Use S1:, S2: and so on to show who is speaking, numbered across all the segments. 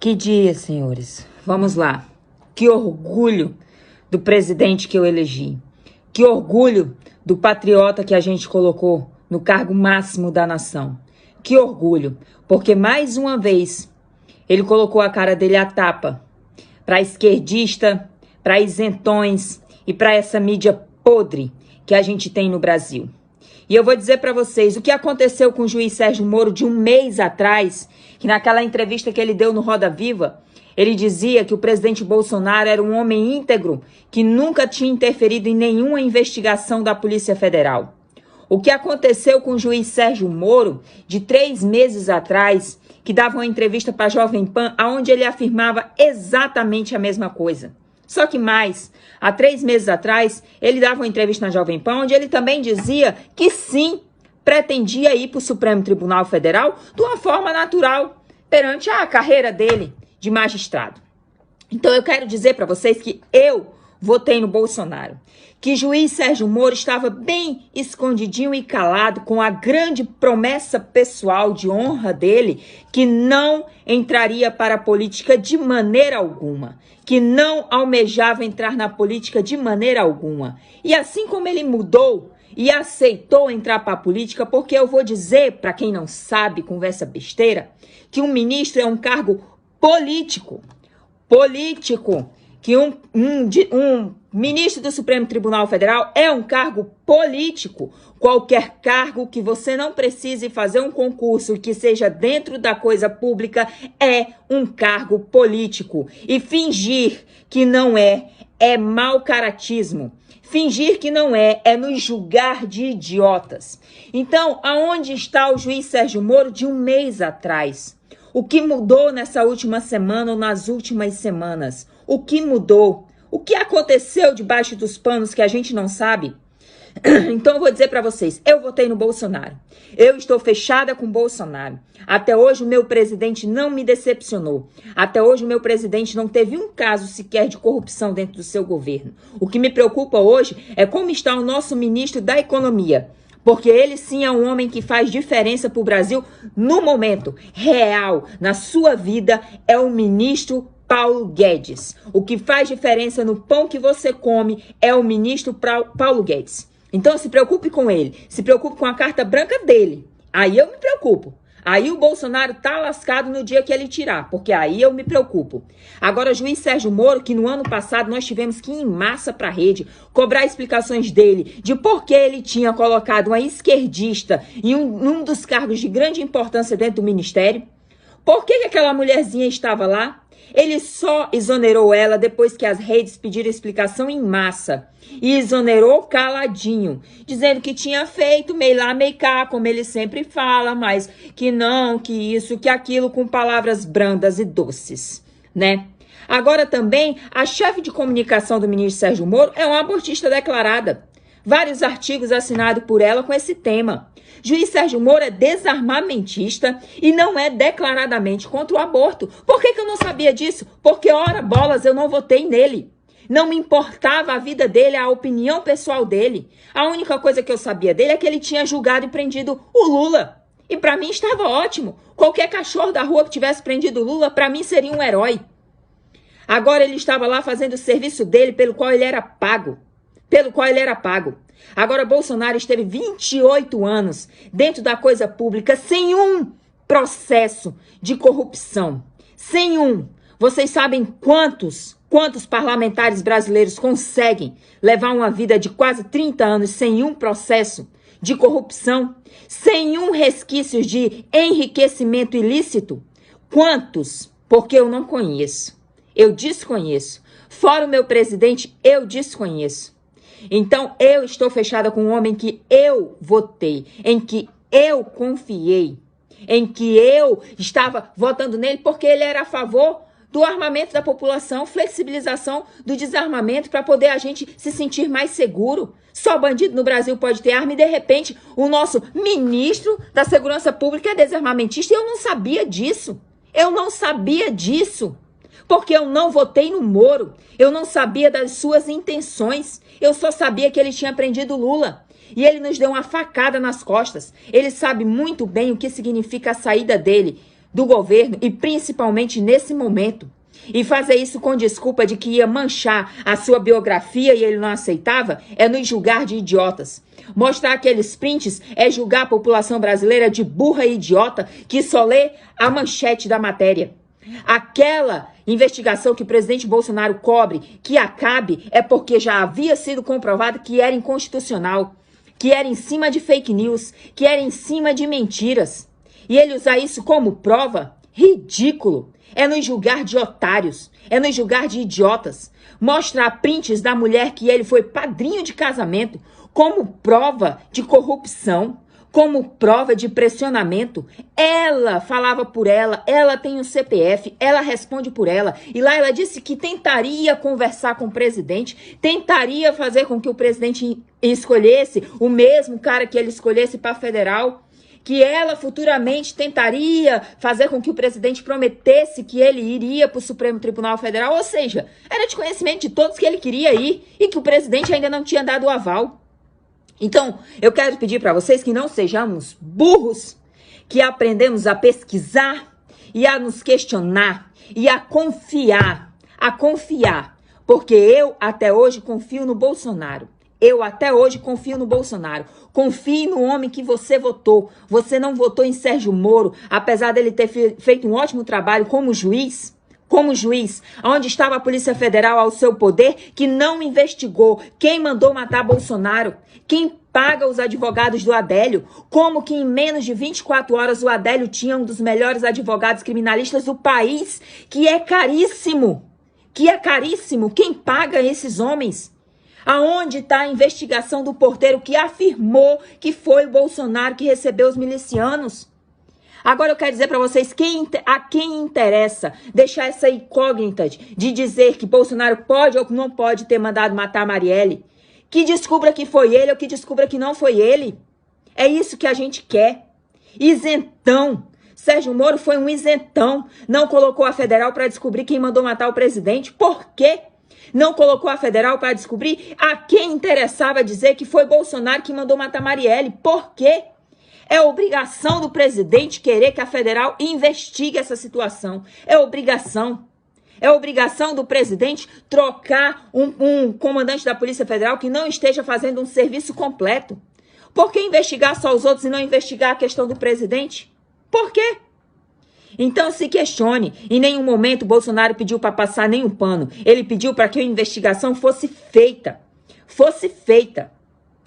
S1: Que dia, senhores. Vamos lá. Que orgulho do presidente que eu elegi. Que orgulho do patriota que a gente colocou no cargo máximo da nação. Que orgulho, porque mais uma vez ele colocou a cara dele à tapa para esquerdista, para isentões e para essa mídia podre que a gente tem no Brasil. E eu vou dizer para vocês o que aconteceu com o juiz Sérgio Moro de um mês atrás, que naquela entrevista que ele deu no Roda Viva, ele dizia que o presidente Bolsonaro era um homem íntegro, que nunca tinha interferido em nenhuma investigação da Polícia Federal. O que aconteceu com o juiz Sérgio Moro de 3 meses atrás, que dava uma entrevista para a Jovem Pan, onde ele afirmava exatamente a mesma coisa. Só que mais, há 3 meses atrás, ele dava uma entrevista na Jovem Pan, onde ele também dizia que sim, pretendia ir para o Supremo Tribunal Federal de uma forma natural, perante a carreira dele de magistrado. Então eu quero dizer para vocês que eu votei no Bolsonaro, que juiz Sérgio Moro estava bem escondidinho e calado com a grande promessa pessoal de honra dele, que não entraria para a política de maneira alguma, que não almejava entrar na política de maneira alguma. E assim como ele mudou e aceitou entrar para a política, porque eu vou dizer, para quem não sabe, conversa besteira, que um ministro é um cargo político, que um ministro do Supremo Tribunal Federal é um cargo político. Qualquer cargo que você não precise fazer um concurso que seja dentro da coisa pública é um cargo político. E fingir que não é mau caratismo. Fingir que não é nos julgar de idiotas. Então, aonde está o juiz Sérgio Moro de um mês atrás? O que mudou nessa última semana ou nas últimas semanas? O que mudou? O que aconteceu debaixo dos panos que a gente não sabe? Então eu vou dizer para vocês, eu votei no Bolsonaro. Eu estou fechada com o Bolsonaro. Até hoje o meu presidente não me decepcionou. Até hoje o meu presidente não teve um caso sequer de corrupção dentro do seu governo. O que me preocupa hoje é como está o nosso ministro da Economia. Porque ele sim é um homem que faz diferença para o Brasil no momento real, na sua vida, é o ministro Paulo Guedes. O que faz diferença no pão que você come é o ministro Paulo Guedes. Então se preocupe com ele, se preocupe com a carta branca dele. Aí eu me preocupo. Aí o Bolsonaro tá lascado no dia que ele tirar, porque aí eu me preocupo. Agora, juiz Sérgio Moro, que no ano passado nós tivemos que ir em massa para a rede cobrar explicações dele de por que ele tinha colocado uma esquerdista em um dos cargos de grande importância dentro do ministério. Por que aquela mulherzinha estava lá? Ele só exonerou ela depois que as redes pediram explicação em massa. E exonerou caladinho, dizendo que tinha feito meio lá, meio cá, como ele sempre fala, mas que não, que isso, que aquilo, com palavras brandas e doces, né? Agora também, a chefe de comunicação do ministro Sérgio Moro é uma abortista declarada. Vários artigos assinados por ela com esse tema. Juiz Sérgio Moro é desarmamentista e não é declaradamente contra o aborto. Por que eu não sabia disso? Porque, ora bolas, eu não votei nele. Não me importava a vida dele, a opinião pessoal dele. A única coisa que eu sabia dele é que ele tinha julgado e prendido o Lula. E para mim estava ótimo. Qualquer cachorro da rua que tivesse prendido o Lula, para mim seria um herói. Agora ele estava lá fazendo o serviço dele pelo qual ele era pago. Agora Bolsonaro esteve 28 anos dentro da coisa pública sem um processo de corrupção. Sem um. Vocês sabem quantos parlamentares brasileiros conseguem levar uma vida de quase 30 anos sem um processo de corrupção? Sem um resquício de enriquecimento ilícito? Quantos? Porque eu não conheço. Eu desconheço. Fora o meu presidente, eu desconheço. Então, eu estou fechada com um homem que eu votei, em que eu confiei, em que eu estava votando nele porque ele era a favor do armamento da população, flexibilização do desarmamento para poder a gente se sentir mais seguro. Só bandido no Brasil pode ter arma e, de repente, o nosso ministro da Segurança Pública é desarmamentista e eu não sabia disso. Porque eu não votei no Moro. Eu não sabia das suas intenções. Eu só sabia que ele tinha prendido Lula. E ele nos deu uma facada nas costas. Ele sabe muito bem o que significa a saída dele do governo e principalmente nesse momento. E fazer isso com desculpa de que ia manchar a sua biografia e ele não aceitava, é nos julgar de idiotas. Mostrar aqueles prints é julgar a população brasileira de burra e idiota que só lê a manchete da matéria. Aquela investigação que o presidente Bolsonaro cobre que acabe é porque já havia sido comprovado que era inconstitucional, que era em cima de fake news, que era em cima de mentiras. E ele usar isso como prova? Ridículo. É nos julgar de otários, é nos julgar de idiotas. Mostrar prints da mulher que ele foi padrinho de casamento como prova de corrupção, como prova de pressionamento. Ela falava por ela tem um CPF, ela responde por ela. E lá ela disse que tentaria conversar com o presidente, tentaria fazer com que o presidente escolhesse o mesmo cara que ele escolhesse para federal, que ela futuramente tentaria fazer com que o presidente prometesse que ele iria para o Supremo Tribunal Federal, ou seja, era de conhecimento de todos que ele queria ir e que o presidente ainda não tinha dado o aval. Então, eu quero pedir para vocês que não sejamos burros, que aprendemos a pesquisar e a nos questionar e a confiar, porque eu até hoje confio no Bolsonaro. Eu até hoje confio no Bolsonaro. Confie no homem que você votou. Você não votou em Sérgio Moro, apesar dele ter feito um ótimo trabalho como juiz. Onde estava a Polícia Federal ao seu poder, que não investigou quem mandou matar Bolsonaro, quem paga os advogados do Adélio, como que em menos de 24 horas o Adélio tinha um dos melhores advogados criminalistas do país, que é caríssimo, quem paga esses homens? Aonde está a investigação do porteiro que afirmou que foi o Bolsonaro que recebeu os milicianos? Agora eu quero dizer para vocês a quem interessa deixar essa incógnita de dizer que Bolsonaro pode ou não pode ter mandado matar Marielle. Que descubra que foi ele ou que descubra que não foi ele. É isso que a gente quer. Isentão. Sérgio Moro foi um isentão. Não colocou a federal para descobrir quem mandou matar o presidente. Por quê? Não colocou a federal para descobrir a quem interessava dizer que foi Bolsonaro que mandou matar Marielle. Por quê? É obrigação do presidente querer que a federal investigue essa situação. É obrigação. É obrigação do presidente trocar um comandante da Polícia Federal que não esteja fazendo um serviço completo. Por que investigar só os outros e não investigar a questão do presidente? Por quê? Então se questione. Em nenhum momento Bolsonaro pediu para passar nenhum pano. Ele pediu para que a investigação fosse feita.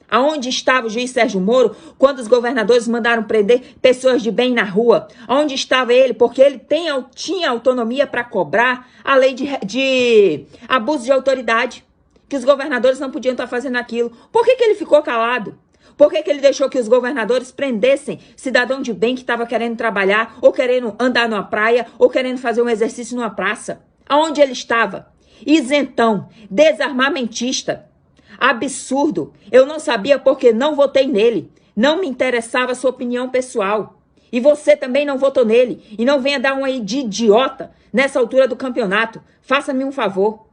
S1: Aonde estava o juiz Sérgio Moro quando os governadores mandaram prender pessoas de bem na rua? Aonde estava ele? Porque ele tinha autonomia para cobrar a lei de abuso de autoridade. Que os governadores não podiam estar fazendo aquilo. Por que ele ficou calado? Por que ele deixou que os governadores prendessem cidadão de bem que estava querendo trabalhar, ou querendo andar numa praia, ou querendo fazer um exercício numa praça? Aonde ele estava? Isentão, desarmamentista, absurdo. Eu não sabia porque não votei nele. Não me interessava a sua opinião pessoal. E você também não votou nele. E não venha dar uma aí de idiota nessa altura do campeonato. Faça-me um favor.